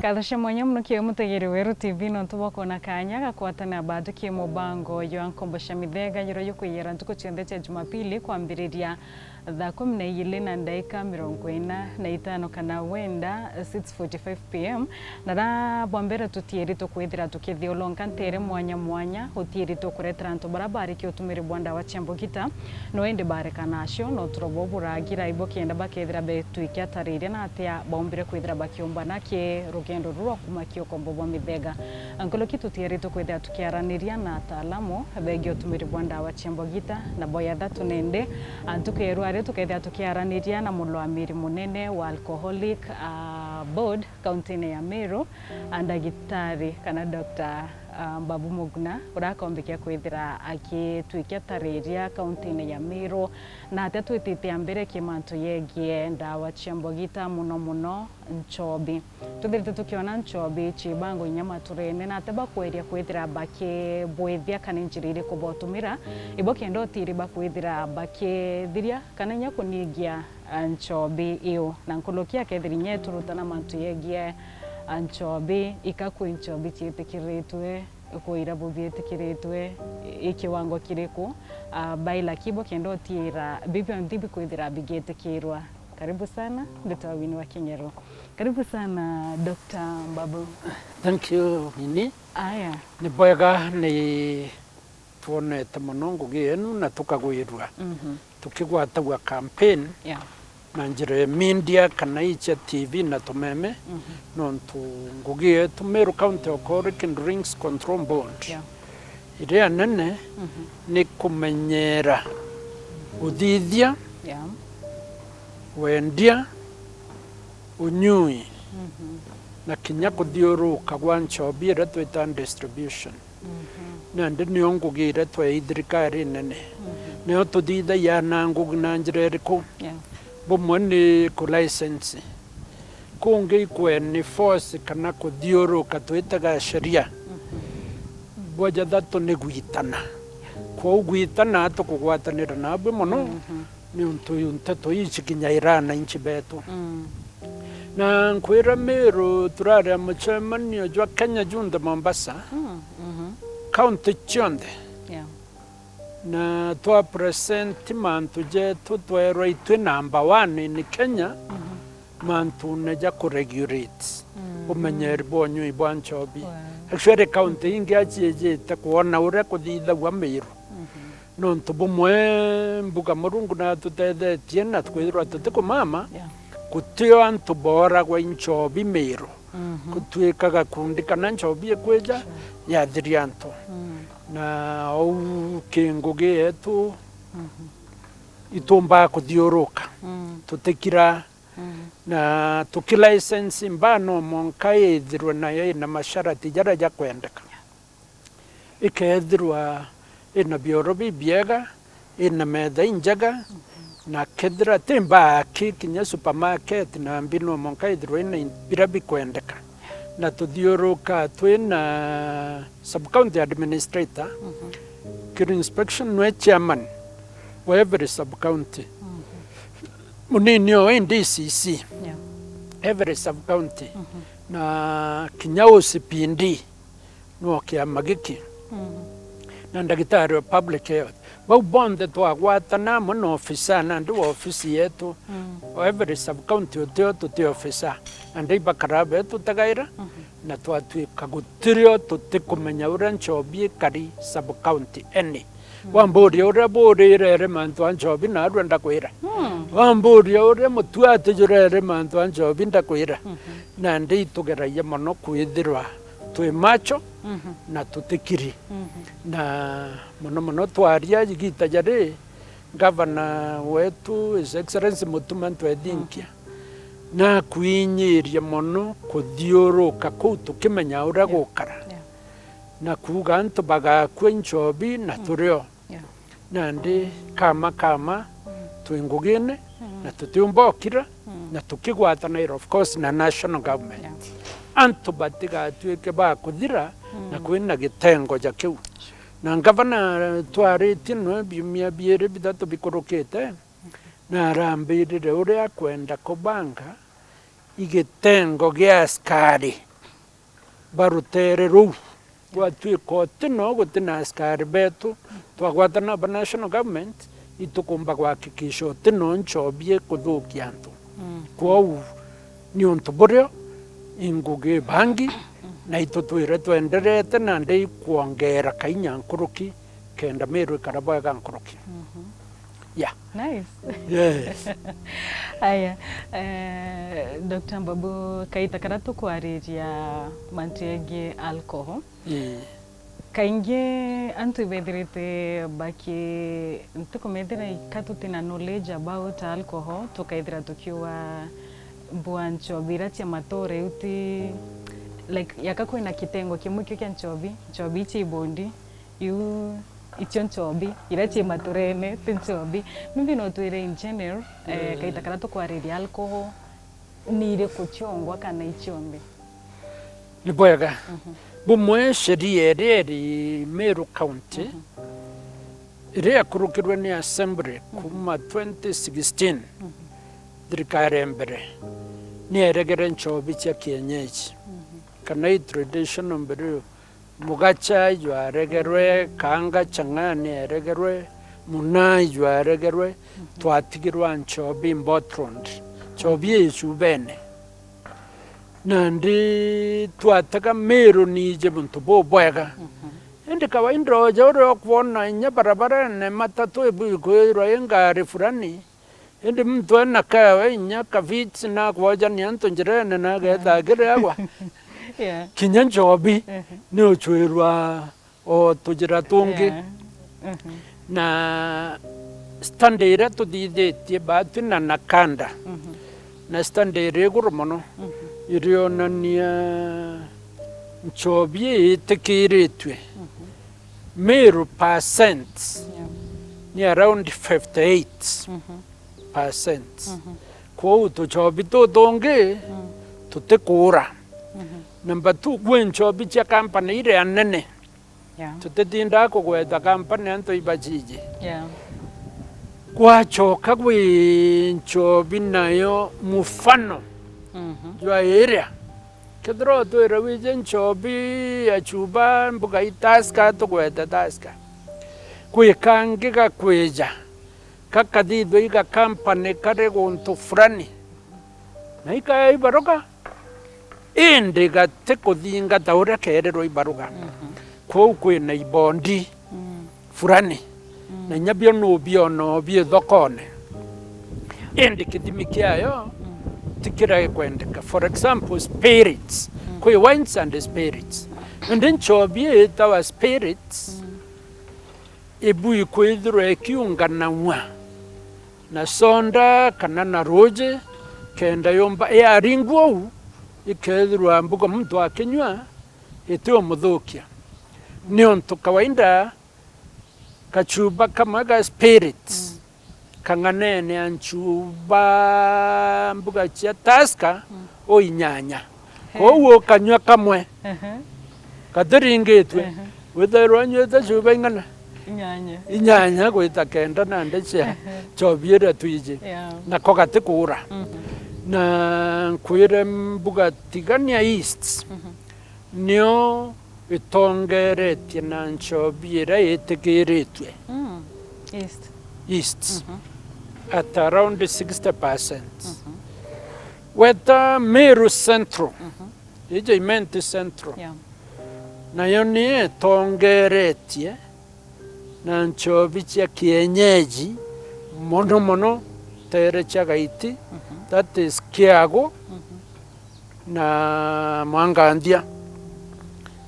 Kadhasha mwenye mnukia mutegere weru TV no tubako na kanya gakwatana badu ki mubango yo ankombosha midega nyiro yo kuyera ntuko cyendete Jumapili kwambiriria thaa 12 na dakika 45 kana wenda 6:45 pm na bwambera tutieri to kwithira tukithiolonka ntere mwanya utieri to kuretera nto barabara ki utumire bwanda wa Chembogita no ende bare kanasho no turobo buragira ibo kienda bakethira betu ikiatariria na atia bombire kwithira bakiomba nake rugendo ruro kumakio kombo bwa midega ankolo kitu tieri to kwithira tukiaraniria na ataalamu bege utumire bwanda wa Chembogita na boya thatu nende antukeru ari tukethia tukiaraniria na mulwamiri munene wa alcoholic board county ya Meru andagitari kana Dr. Babu Muguna urakombekia kwithira akitwikia tariria county ya Meru na atatwitite mbere kimantu yegie ndawa Chembogita muno nchobi tuthirite tukiona nchobi chibango nyama turene na ateba kweria kwithira bake bwethia kana njirire kubotumira ibo kendo tiri bakwithira bake thiria kana nya kunigia nchobi iyo na nkolokia kethiri nyeturutana mantu yegie anchobi ikakwinchobi chitikiritwe kuira buthietekiritwe ikiwango kiriku baila kibo kendo tira bibi ndibi kwithira bigetekirwa. Karibu sana Dr. Wini wa Kinyero. Karibu sana Dr. Babu. Thank you Nini. Aya. Ni boyaga ni tuone tamonongo genu na tukagwirwa. Tukigwatagwa campaign. Yeah. Na njire media kana icha TV na tumeme nontu ngugie tumeru county authority and drinks control board. Yeah. Irea nene ni kumenyera uthithia wendia unyui na kinya kuthiuruka gwa nchobi ira twita distribution na ndi nio ngugire twe thirikari nene nio tuthithagia na ngugi na njira iriku bumwe ni ku license kungi kweni force kana kuthiuruka twitaga sheria boja thatu ni gwitana kwa gwitana tukugwatanira na bwe muno ni untu ichikinya irana inchi betu na nkwira Meru turare muchemanio jwa Kenya junda Mombasa county chonde na twa present mantu je tutwero itwe number 1 ni Kenya mantu neja kuregulate umenyeri bonyu ibwanchobi actually county ingi ajeje takuona ure kuthitha wa Meru nontu bumwe mbuga murungu na tutethetie na twithirwa tutikumama kutio antu bora gwa nchobi Meru kutwikaga kundi kana nchobi ekweja yathiria antu na au kingugi etu itumba kuthiuruka tutikira na tukilicense mbano monka ithirwe nayo na masharati jara ja kwendeka ikethirwa ina bioro bibiega ina metha injaga na kethira timba kinya supermarket na mbino monka ithirwe ina birabi kwendeka na tuthiuruka twina sub county administrator kiri inspection no chairman wa every sub county munini o NDCC every sub county na kinyao sipindi no kia magiki na ndagitari wa public health wa bonde twagwatana muno officer na ndu office yetu every sub county uti officer andi bakarabe tutagaira na twatwika gutirio tutikumenya ura nchobi kari sub county eni wamburi ura burire mantu anchobi na rwenda kwira wamburi ura mutwate jurere mantu anchobi ndakwira na ndi tugeraye muno kwithirwa twi macho na tutikiri na muno twaria gita jare governor wetu His Excellency Mutuma Ntwethinkia na kuinyiria muno kuthiuruka ku tukimenya ura gukara na kuga antu bagakwe nchobi na turio na ndi kama twingugine na tutiumbokira na tukigwatana of course na national government antu batiga twike ba kuthira na kwina gitengo ja kiu na ngavana twariti no bimia biere bidatu bikorokete na rambirire uria kwenda kubanga igitengo gia askari barutere rou gwatuika tino gutina askari betu twagwatana ba national government itukumba gwakikisha tino nchobie kuthukia antu kwou ni untu burio ingugi bangi na itutwire twenderete na ndei kuongera kainya nkuruki kenda Meru ikarabwaga nkuruki. Yeah. Nice. Yes. Aya, Dr. Mbabu kaita karatu kwariria mantiegi alcohol. Kainge antu ibethirite baki ntukumethira ikatutina knowledge about alcohol tukaithira tukiwa buancho biratia matore uti like yakakwina kitengo kimwe kyo kya nchobi chibondi yu icho nchobi irachi maturene tinchobi mimi no tuire in general kaita karato kwariria alcohol nire kuchongwa kana ichombe ni bwega bumwe sheria eri Meru County iri yakurukirwe ni assembly kuma 2016 thirikari mbere ni eregere nchobi cia kienyeji kana traditional mbere mugacha ywaregerwe kanga changani eregerwe muna ywaregerwe twatigirwa nchobi mbotrond chobi echubene nandi twataga Meru nije buntu bobwega ende kawaida ojoro kuona inya barabara ne matatu ebuiko engari fulani ende mtu anakawa inya kavits na kwaja ni antonjirene na gethagire agwa yeah kinya nchobi ni ochwirwa o tujira tungi na standere tudithitie batu na nakanda na standere gurumono irionania nchobi itikiritwe Meru percent ni around 58%. Kwa tuchobi tutongi tutikura. Number 2 gwen chobi cha company ire anene. yeah Tutitinda kugweta company anto ibajiji. yeah Kwa choka gwen chobi nayo mufano. Jwa area. Kedro tu rawijen chobi achuba mbuga itaska tugweta taska. Kwikangi gakweja kakadidwo iga company kare gontu fulani na ika ibaruka indi gate kuthinga taura kerero ibaruka kou kwina ibondi fulani na nyabio no biono bie thokone indi kithimi kiayo tikira kwendeka for example spirits kwi wines and spirits and then chobi tawa spirits ebui kwithirwa ekiungananwa na sonda kana na roje kenda yomba aringwo ikethirwa mbuga mtu akinywa etio muthukia ni onto kawaida kachuba kama ga spirits kanganene anchuba mbuga chia taska o inyanya kowo kanywa kamwe kadiringetwe wethirwa nywete chuba ingana inyanya gwita kenda na ndecia chobiera tuije na kokate kura na kwire mbuga tigania east nio itongeretie na nchobiera itigiritwe east at around 60%. Weta Meru Central ije imenti Central na yoni itongeretie na nchobi cia kienyeji mono tere cia gaiti that is Kiago na Mwangandia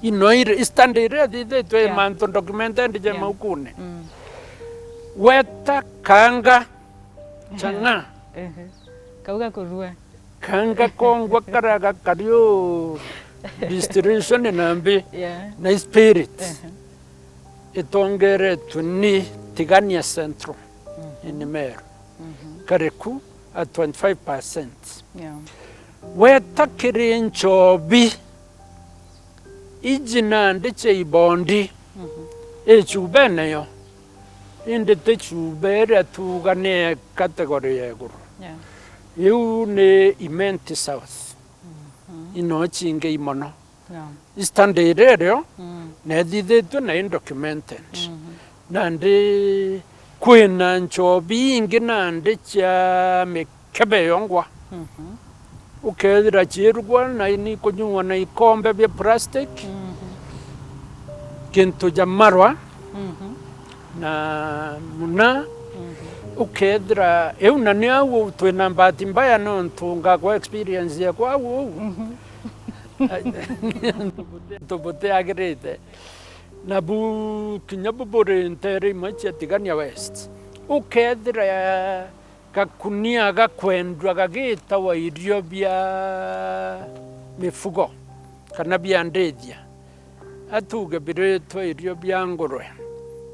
inoire istandire thithitwe manto documented je maukune weta kanga changa kauga kurua kanga kongwa karaga kario distribution nambi na spirit itongere tuni tigania central in Meru kareku at 25%. Weta kirinchobi ijina ndiche ibondi echubene yo indi techubere tugane kategori yeguru yu ne imenti south ino chinge imono Standard rero nethithitwe na indocumented nandi kwina nchobi ingi nandi cha mikebe yongwa ukethira chirugwa na ini kunyua na ikombe bya plastic kintu ja marwa na muna ukethira euna ni au twina mbati mbaya no ntunga kwa experience ya kwa au tubute agrete na bu kinyabu bore ntere machi tigania west ukethira kakunia gakwendwa gagita wa irio bya mifugo kana bya ndethia atuge biretwa irio bya ngurwe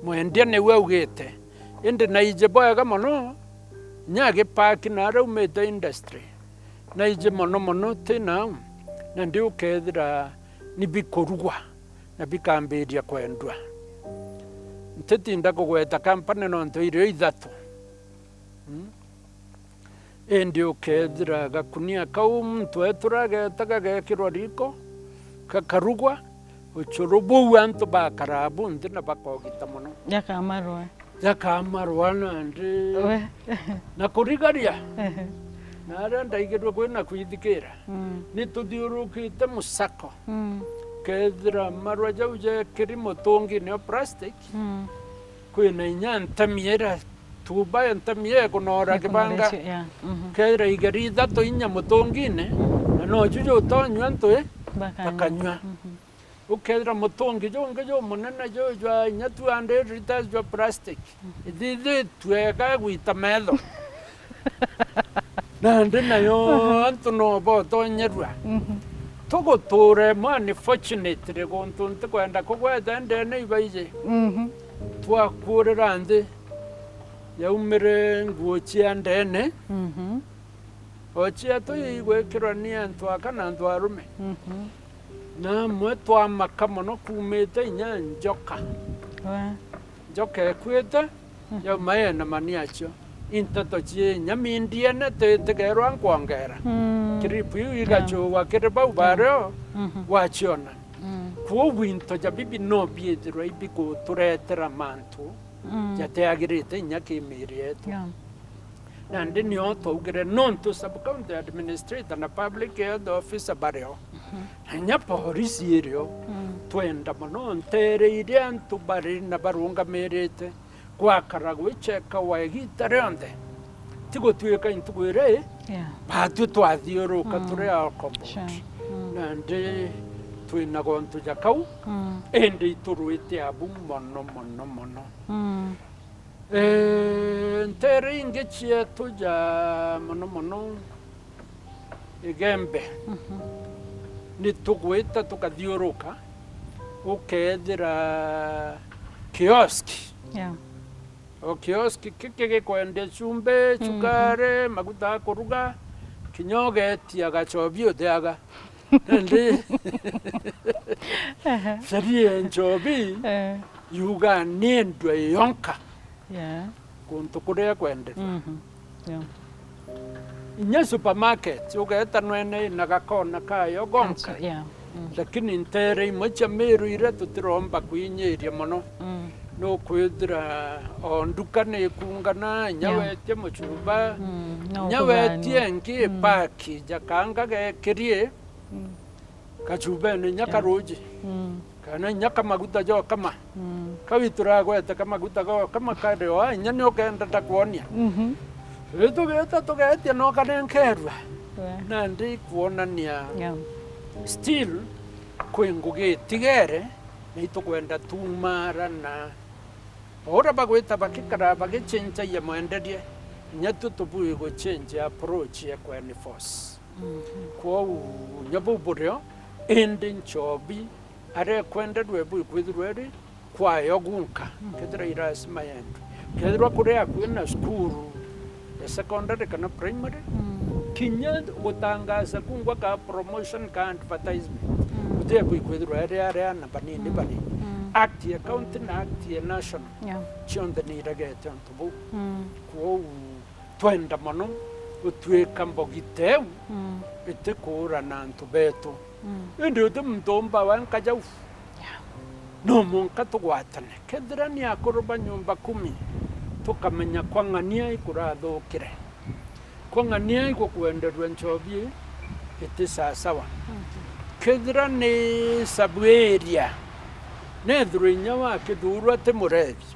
mwendia niwe ugite indi na ije boyaga mono nyage park na raumete industry na ije mono tina na ndi ukethira ni bikorugwa na bikambiria kwendwa ntitinda kugweta kampani no nto irio ithatu indi ukethira gakunia kau muntu eturagetaga gekirwa riko kakarugwa uchurubu antu bakarabu ndi na bakogita muno yakamarwa nandi na kurigaria nara ndaigirwe kwina kwithikira nituthiurukite musako kethira marwa jau jekiri mutungi nio plastic kwina inya ntamiera tuba ntamie kunora kibanga kethira igari ithatu inya mutungine na no juju tonywa ntwe bakanywa ukethira mutungi jonge jo munene jo jwa inya 200 liters jwa plastic ithithi twega gwita metho nandi nayo antu no bo tonyerwa tuguture mani fortunately guntu ntikwenda kugweta ndene ibaije twakurira nthi yaumire nguo cia ndene ochia tuigwikirwa ni antu aka na antu arume na mwe twamaka muno kumite inya njoka njoka ekwite yauma na mani acio intato cie nyamindiene titigerwa nkwongera kiripu igachuwa kiribau bareo wachiona kuo winto ja bibi no biethirwa ibigo turetera mantu jateagirite inya kimiri yetu nandi nio twaugire nontu sub-county administrator na public health officer bareo nya polisi irio twenda muno ntereire antu bari na barungamirite gwakara gwicheka waigita rionthe tigutwika intugwire batu twathiuruka turi alcohol nandi twina gontu jakau indi ituruite abu mono ntere inge chietu ja mono igembe nitugwita tukathiuruka ukethira kioski o kioski kiki gikwende chumbe chukare maguta kuruga kinyogetia gachobio thiaga ndi serie nchobi yuga nindwe yonka kuntu kuria kwende inya supermarket ugeta nwene na gakona kayo gonka lakini ntere imacha meru ira tutiromba kuinyeria muno no kwithira onduka ne kungana nyawetie muchuba nyawetie ngi paki jakanga gekirie kachuba ne nyakaruji kana nyaka maguta jo kama kawitura gwete kama maguta go kama kade wa nyane okenda takuonia geta tugetia no kana nkerwa nandi kuonania still kwinguge tigere nitukwenda tumara na ora bagweta bakikara bagichenja ya mwenderie nyatu tubui go change approach ya kwani force kwa nyabu burio ending chobi are kwenda dwebu kwithirweri kwa yogunka kedra iras mayendu kedra kurea kwina school ya secondary kana primary kinya gutangaza kungwa ka promotion ka advertisement utebu kwithirweri are na banini bani act ya county na act ya national chonde ni ragete ontubu kwa twenda mono utweka mbogiteu itekura na ntubeto indi uti mtomba wankaja ufu no munka tugwatane kethira ni akuruba nyumba 10 tukamenya kwang'ania ikurathukire kwang'ania igukwenderwa nchobi iti sasawa kethira ni sabueria nethru inya wa kithuru ati murethi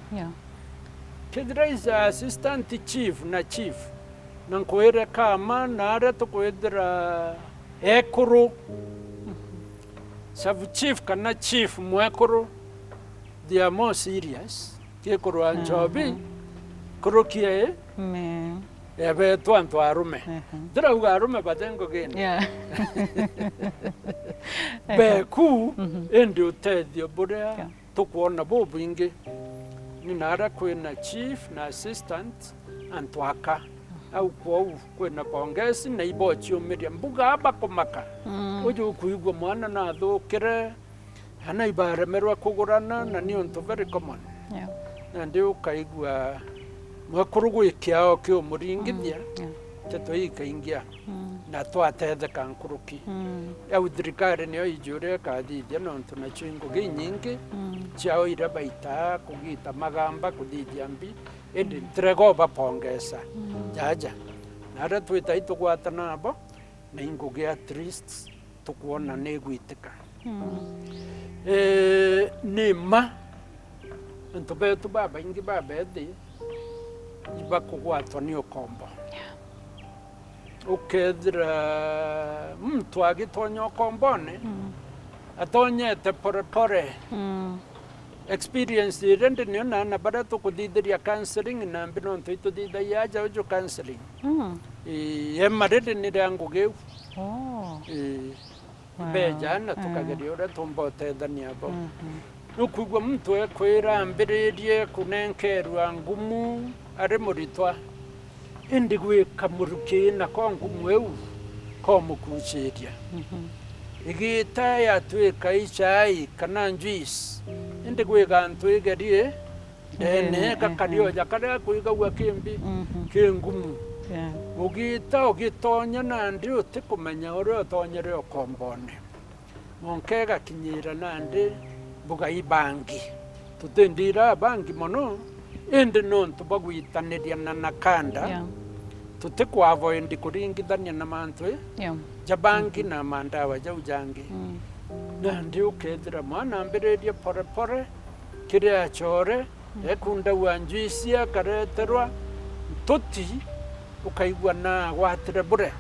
kethira is assistant chief na chief na nkwire kama na aria tukwithira ekuru sub chief kana chief mwekuru they are more serious kekuru anchobi kurukie ebe twantu arume ndira arume batengo gene beku endi utethio buria tukuona bobu ingi ni nara kwina chief na assistant antwaka au kwau kwina bongesi na ibochi umiria mbuga aba kumaka uju kuigwa mwana na thukire hana ibaremerwa kugurana na ni unto very common na ndi ukaigwa mwakuru gwikiao kio muringithia teto ikaingia na twatetheka nkuruki au thirikari niyo ijure kathithia nontu nacio ingugi nyingi ciao ira baita kugita magamba kuthithia mbi indi ntirego bapongesa jaja na aria twita itugwatana abo na ingugi at least tukuona ni gwitika ni ma ntu betu baba ingi babethi ibakugwatwa ni ukombo ukethira mtu agitonya ukombone atonyete porepore experience irende niyo nana bara tukuthithiria counseling na mbino ntu ituthithagia aja uju counseling emariri nire ngugiu beja na tukageria uria tumba utethania abo nukuigua mtu ekwira ambiririe kunenkerwa ngumu ari muritwa indi gwika muruki na ko ngumu eu ko mukuciria igita ya twika ichai kana juice indi gwika ntwigerie ene kakario jakaria kuigagwa kimbi kingumu ugita ugitonya na ndi utikumenya uri utonyere ukombone monkega kinyira nandi buga ibangi tutendira bangi mono indi nontu bagwitaniria na nakanda tutikwavoendi kuringithania na mantu jabangi na mandawa jau jangi na ndi ukethira mwana ambiririe porepore kiria chore ekunda wanjuisia kareterwa tuti ukaigua na gwatire bure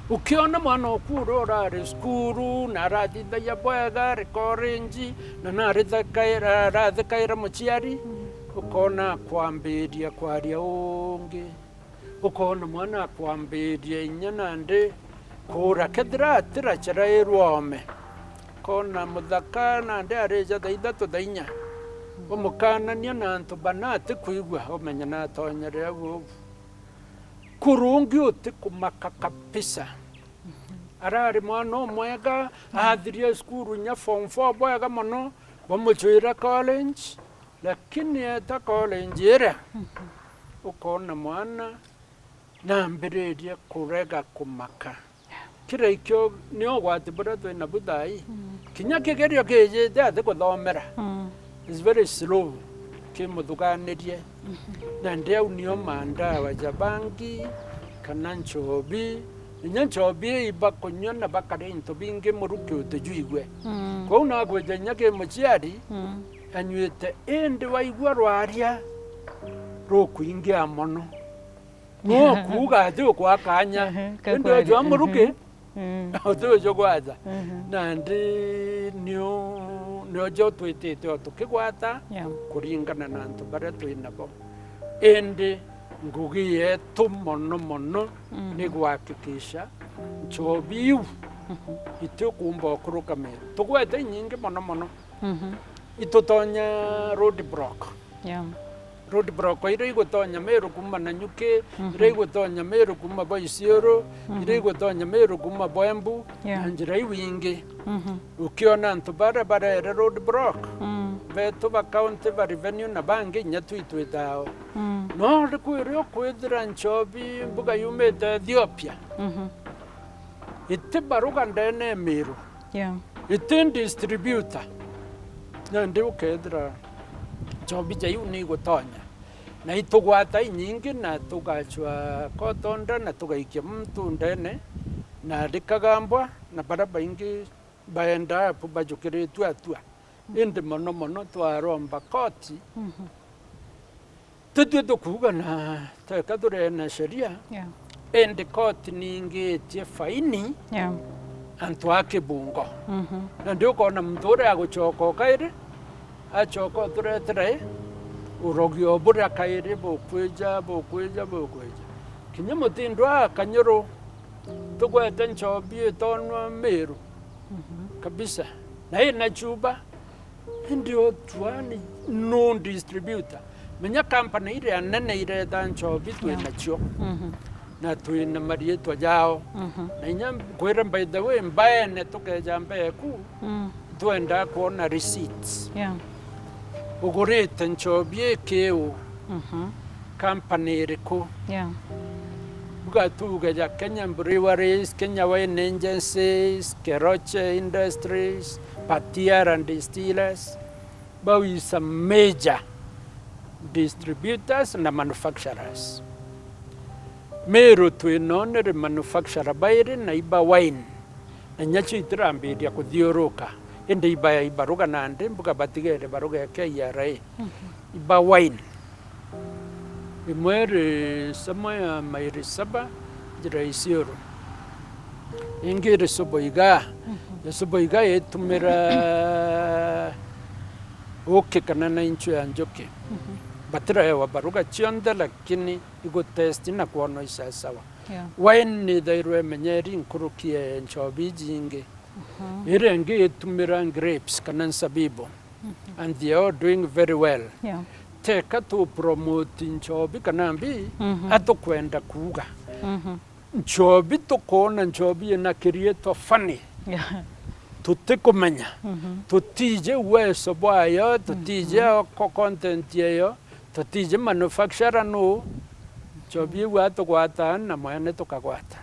ukiona mwana okuru orari skuru na rathithagia bwega rikorinji na rathikaira muciari ukona kwambiria kwaria ungi ukona mwana kwambiria inya nandi kura kethira atira chara irwome kona muthaka nandi arija thaithatu thainya umukanania na ntu banati kuigua umenya na tonyere agu kurungi uti kumaka kabisa arari mwana mwega athirie skuru nya form 4 bwega mono bamuchwira college lakini eta college ira ukona mwana na mbiririe kurega kumaka kira ikyo niyo gwati bura twina buthai kinya kigerio kijite ati kuthomera is very slow kimuthuganirie na ndio niyo mandawa jabangi kana nchobi inya nchobi ibakunywa na bakari into bingi muruki utujuigwe ko na gweja nyake muciari anywete indi waigwa rwaria rukuingia mono no kuga ati kwa kanya indi jo muruki auto jo gwaza na ndi niyo jo twitite tukigwata kuringana na ntu bare twinabo indi ngugi yetu mono ni gwakikisha nchobiu itukumba okuruka me tugwete nyingi mono itutonya roadblock roadblock ire igutonya meru kuma Nanyuki ire igutonya meru kuma Boisioro ire igutonya meru kuma Bwembu njira iwingi ukiona ntu bara ere roadblock betu ba county ba revenue na bangi nyatwitwitao no kwire kwithira nchobi mbuga yumete Ethiopia iti baruga ndene miru Yeah. iti distributor na ndi ukethira chobi jaiu ni gutonya na itugwata inyingi na tugachwa kotonda na tugaikia mtu ndene na rikagambwa na baraba ingi baenda pubajukiritwe atua indi mono twaromba koti tutwe tukuga na tekature na sheria Yeah. indi koti ningitie faini Yeah. antu ake bungo na ndio kona mtu uria aguchoko kairi achoko turetere urogio bura kairi bukweja kinya mutindwa kanyoro tugwete nchobi tonwa meru kabisa na ina chuba ndio twani no distributor menya company ile nene ile nchobi twinacho na twina marieto jao na inya kwera by the way mbaye ne tukeja mbaye ku twenda kuona receipts Yeah. ugurite nchobi keu company riko Yeah. bugatuga ja Kenya Breweries, Kenya Wine Agencies, Keroche Industries, Patiar and Distillers. But we some major distributors and manufacturers. Meru tuinonere manufacturer bairi na iba wine. Na nyachi itirambi ya kuthiuruka. Ende iba ruga nande mbuga batigere baruga ya KRA. Iba wine. Imwere samaya mairi saba jira isioro. Ingere soboiga. Ya soboiga yetumira oke kanana inchu ya njoke. Batira ya wabaruga chionda lakini igo testi na kuono isa sawa. Yeah. Wine ni dairwe menyeri nkurukie nchobi jinge. Ire nge yetumira grapes kanan sabibo. And they are doing very well. Yeah. Teka tu promote nchobi kanambi ato kwenda kuga nchobi to kona nchobi na create funny Yeah. tutikumenya tutije weso bwayo tutije ko content yeyo tutije manufacturer no nchobi wato kwata na mwana tukagwata